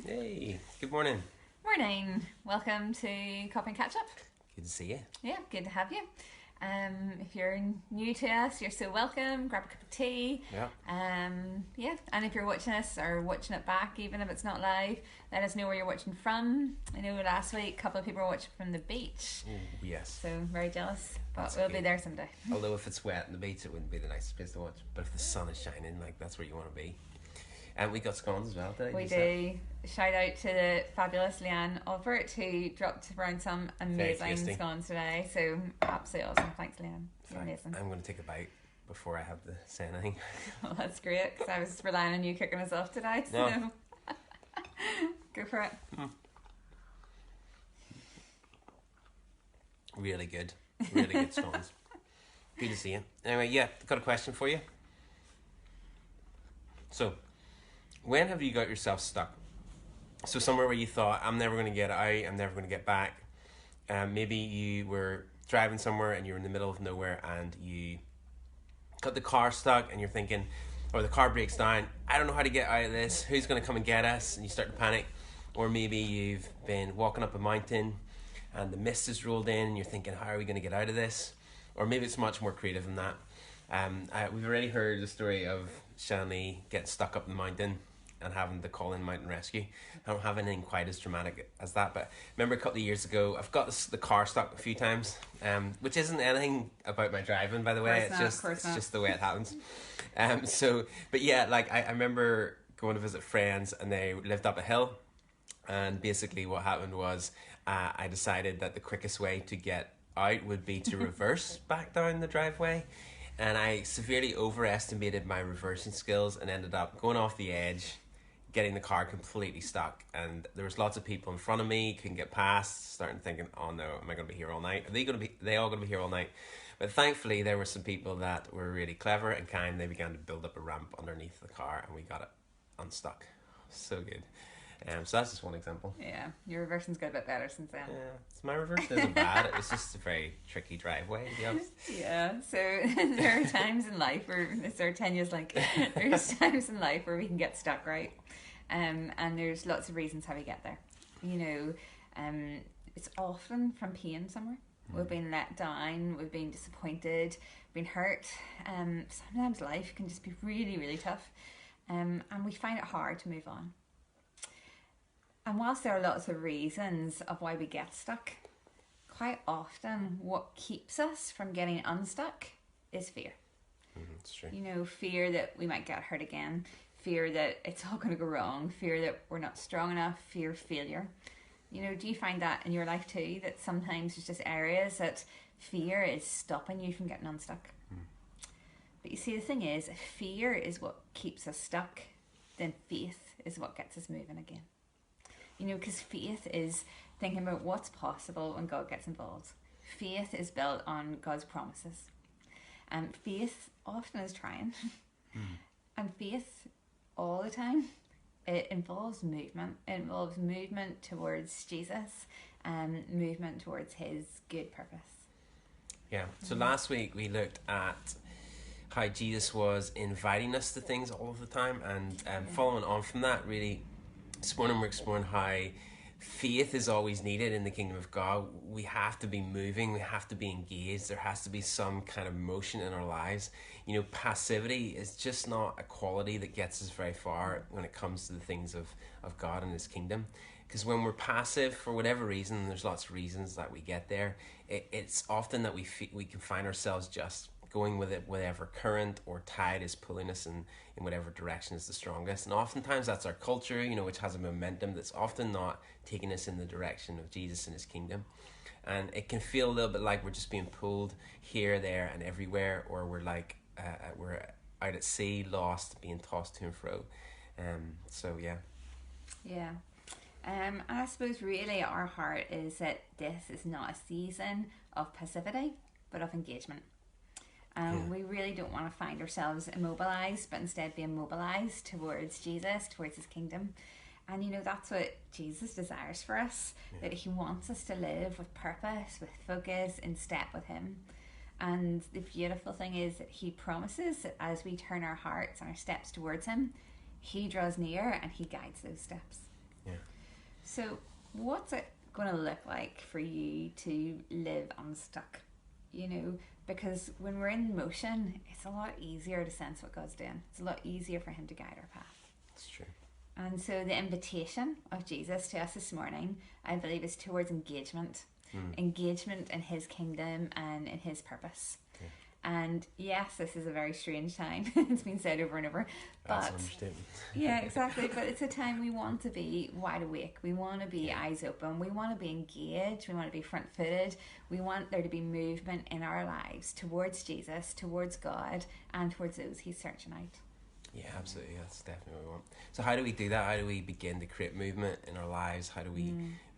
Hey, good morning. Morning. Welcome to Coffee and Catch Up. Good to see you. Yeah, good to have you. If you're new to us, you're so welcome. Grab a cup of tea. Yeah. Yeah, and if you're watching us or watching it back, even if it's not live, let us know where you're watching from. I know last week a couple of people were watching from the beach. Oh, yes. So very jealous, but That's we'll okay. be there someday. Although if it's wet on the beach, it wouldn't be the nicest place to watch. But if the sun is shining, that's where you want to be. And we got scones as well today. We do. Shout out to the fabulous Leanne Albert who dropped around some amazing scones today. So absolutely awesome. Thanks, Leanne. You're amazing. I'm going to take a bite before I have to say anything. Well, that's great because I was relying on you cooking us off today. So No. go for it. Really good. Really good scones. Good to see you. Anyway, yeah, got a question for you. So, when have you got yourself stuck? So somewhere where you thought, I'm never going to get out, I'm never going to get back. Maybe you were driving somewhere and you're in the middle of nowhere and you got the car stuck and you're thinking, or the car breaks down, I don't know how to get out of this, who's going to come and get us? And you start to panic. Or maybe you've been walking up a mountain and the mist has rolled in and you're thinking, how are we going to get out of this? Or maybe it's much more creative than that. We've already heard the story of Shanley getting stuck up the mountain and having to call in mountain rescue. I don't have anything quite as dramatic as that, but I remember a couple of years ago, I've got the car stuck a few times, which isn't anything about my driving, by the way. It's just the way it happens. But yeah, like I remember going to visit friends and they lived up a hill, and basically what happened was I decided that the quickest way to get out would be to reverse back down the driveway. And I severely overestimated my reversing skills and ended up going off the edge, getting the car completely stuck. And there was lots of people in front of me, couldn't get past, starting thinking, oh no, am I going to be here all night? Are they all going to be here all night? But thankfully there were some people that were really clever and kind. They began to build up a ramp underneath the car and we got it unstuck. So good. So that's just one example. Yeah, your reversing's got a bit better since then. Yeah, my reversion isn't bad. It was just a very tricky driveway, to be honest. Yeah, so there are times in life where, Sir Tanya's like, there's times in life where we can get stuck, right? And there's lots of reasons how we get there. It's often from pain somewhere. We've been let down, we've been disappointed, been hurt. Sometimes life can just be really, really tough. And we find it hard to move on. And whilst there are lots of reasons of why we get stuck, quite often what keeps us from getting unstuck is fear. That's true. Fear that we might get hurt again, fear that it's all going to go wrong, fear that we're not strong enough, fear of failure. Do you find that in your life too, that sometimes there's just areas that fear is stopping you from getting unstuck? But you see, the thing is, if fear is what keeps us stuck, then faith is what gets us moving again. Because faith is thinking about what's possible when God gets involved. Faith is built on God's promises. And faith often is trying. And faith all the time, it involves movement. It involves movement towards Jesus and movement towards his good purpose. Yeah. So last week we looked at how Jesus was inviting us to things all of the time. And following on from that, really, this morning we're exploring how faith is always needed in the kingdom of God. We have to be moving, we have to be engaged, there has to be some kind of motion in our lives. Passivity is just not a quality that gets us very far when it comes to the things of God and his kingdom. Because when we're passive, for whatever reason, and there's lots of reasons that we get there, it's often that we can find ourselves just going with it, whatever current or tide is pulling us in whatever direction is the strongest. And oftentimes that's our culture, which has a momentum that's often not taking us in the direction of Jesus and his kingdom. And it can feel a little bit like we're just being pulled here, there, and everywhere, or we're like, we're out at sea, lost, being tossed to and fro. Yeah. And I suppose really our heart is that this is not a season of passivity, but of engagement. We really don't want to find ourselves immobilized, but instead be immobilized towards Jesus, towards his kingdom. And that's what Jesus desires for us, that he wants us to live with purpose, with focus, in step with him. And the beautiful thing is that he promises that as we turn our hearts and our steps towards him, he draws near and he guides those steps. Yeah. So, what's it going to look like for you to live unstuck? You know, because when we're in motion, it's a lot easier to sense what God's doing. It's a lot easier for Him to guide our path. It's true. And so, the invitation of Jesus to us this morning, I believe, is towards engagement. Engagement in His kingdom and in His purpose. Yeah. And yes, this is a very strange time. It's been said over and over. That's But an understatement. yeah, exactly. But it's a time we want to be wide awake. We want to be eyes open. We want to be engaged. We want to be front footed. We want there to be movement in our lives towards Jesus, towards God, and towards those He's searching out. Yeah, absolutely. That's definitely what we want. So how do we do that? How do we begin to create movement in our lives? How do we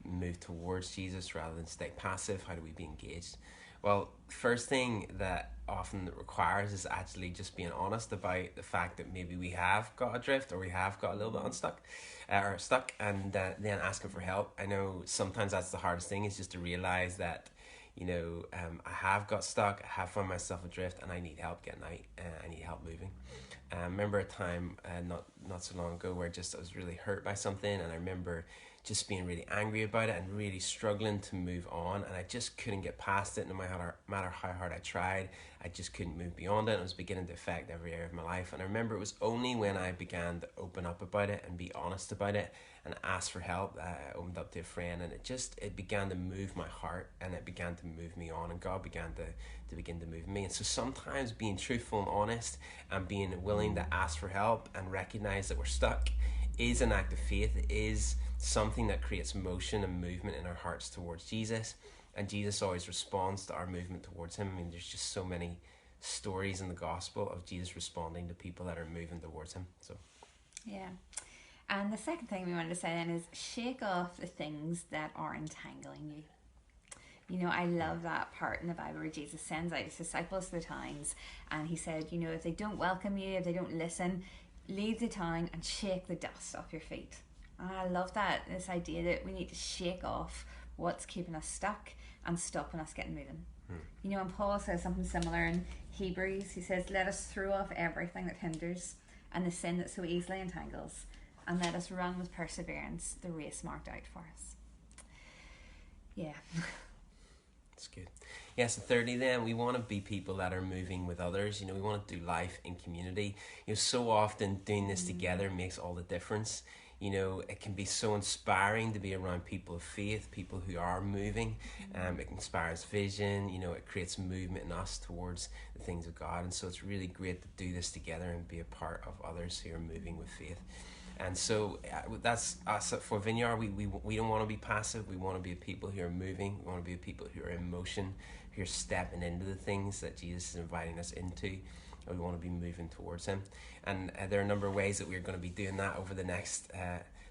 move towards Jesus rather than stay passive? How do we be engaged? Well, first thing that often requires is actually just being honest about the fact that maybe we have got adrift or we have got a little bit unstuck or stuck, and then asking for help. I know sometimes that's the hardest thing, is just to realize that, I have got stuck, I have found myself adrift, and I need help getting out, I need help moving. I remember a time not so long ago where I was really hurt by something, and I remember just being really angry about it and really struggling to move on, and I just couldn't get past it. No matter how hard I tried, I just couldn't move beyond it, and it was beginning to affect every area of my life. And I remember it was only when I began to open up about it and be honest about it and ask for help that I opened up to a friend, and it began to move my heart, and it began to move me on, and God began to begin to move me. And so sometimes being truthful and honest and being willing to ask for help and recognize that we're stuck is an act of faith. It is something that creates motion and movement in our hearts towards Jesus, and Jesus always responds to our movement towards Him. I mean, there's just so many stories in the gospel of Jesus responding to people that are moving towards Him. So yeah. And the second thing we wanted to say then is shake off the things that are entangling you. You know, I love that part in the Bible where Jesus sends out His disciples to the towns, and He said, if they don't welcome you, if they don't listen, leave the town and shake the dust off your feet. And I love this idea that we need to shake off what's keeping us stuck and stopping us getting moving. And Paul says something similar in Hebrews. He says, let us throw off everything that hinders and the sin that so easily entangles, and let us run with perseverance the race marked out for us. Yeah. That's good. Yeah, so thirdly then, we want to be people that are moving with others. We want to do life in community. So often doing this together makes all the difference. It can be so inspiring to be around people of faith, people who are moving. It inspires vision, it creates movement in us towards the things of God. And so it's really great to do this together and be a part of others who are moving with faith. And so that's us for Vineyard. We don't want to be passive. We want to be a people who are moving. We want to be a people who are in motion, who are stepping into the things that Jesus is inviting us into. And we want to be moving towards Him. And there are a number of ways that we're going to be doing that over the next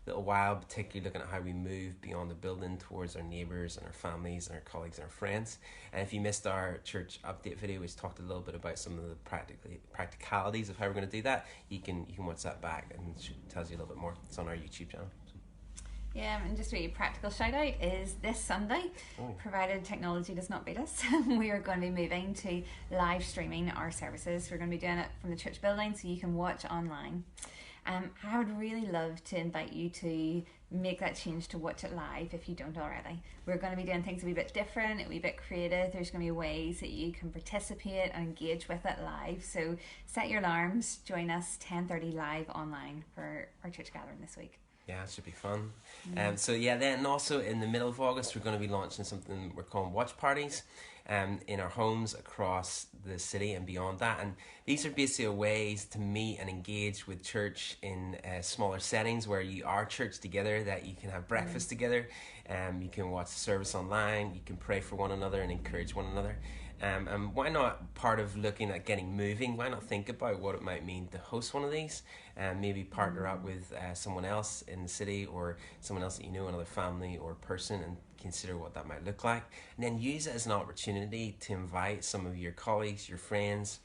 little while, particularly looking at how we move beyond the building towards our neighbours and our families and our colleagues and our friends. And if you missed our church update video, which talked a little bit about some of the practicalities of how we're going to do that, you can watch that back, and it tells you a little bit more. It's on our YouTube channel. Yeah, and just a really practical shout out is this Sunday, provided technology does not beat us, we are going to be moving to live streaming our services. We're going to be doing it from the church building, so you can watch online. I would really love to invite you to make that change to watch it live if you don't already. We're going to be doing things a wee bit different, a wee bit creative. There's going to be ways that you can participate and engage with it live. So set your alarms, join us 10:30 live online for our church gathering this week. Yeah, it should be fun. Then also in the middle of August, we're going to be launching something we're calling watch parties in our homes across the city and beyond that. And these are basically ways to meet and engage with church in smaller settings where you are church together, that you can have breakfast together, you can watch the service online, you can pray for one another and encourage one another. And why not, part of looking at getting moving, why not think about what it might mean to host one of these, and maybe partner up with someone else in the city or someone else that you know, another family or person, and consider what that might look like. And then use it as an opportunity to invite some of your colleagues, your friends,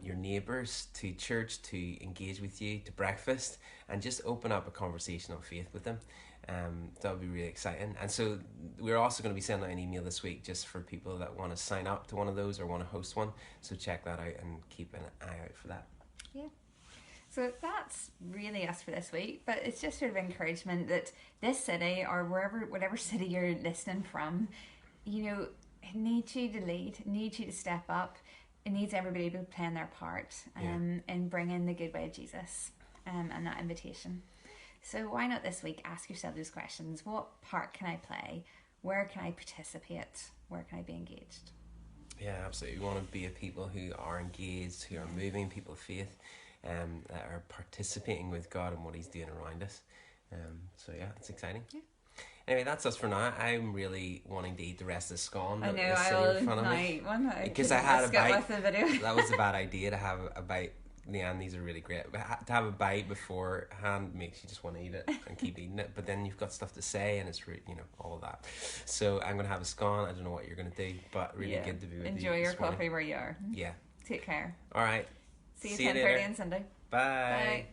your neighbours to church, to engage with you, to breakfast, and just open up a conversation on faith with them. That would be really exciting. And so we're also going to be sending out an email this week just for people that want to sign up to one of those or want to host one. So check that out and keep an eye out for that. Yeah. So that's really us for this week, but it's just sort of encouragement that this city or whatever city you're listening from, it needs you to lead, it needs you to step up, it needs everybody to be playing their part in bringing the good way of Jesus and that invitation. So why not this week ask yourself those questions? What part can I play? Where can I participate? Where can I be engaged? Yeah, absolutely. We want to be a people who are engaged, who are moving, people of faith, that are participating with God and what He's doing around us. So yeah, it's exciting. Yeah. Anyway, that's us for now. I'm really wanting to eat the rest of the scone. I know, that's sitting in front of me. Because I had a bite. With the video. That was a bad idea to have a bite. Leanne, these are really great. But to have a bite beforehand makes you just want to eat it and keep eating it. But then you've got stuff to say, and it's all of that. So I'm going to have a scone. I don't know what you're going to do, but really good to be with you. Enjoy your coffee where you are. Yeah. Take care. All right. See you 10:30 on Sunday. Bye. Bye.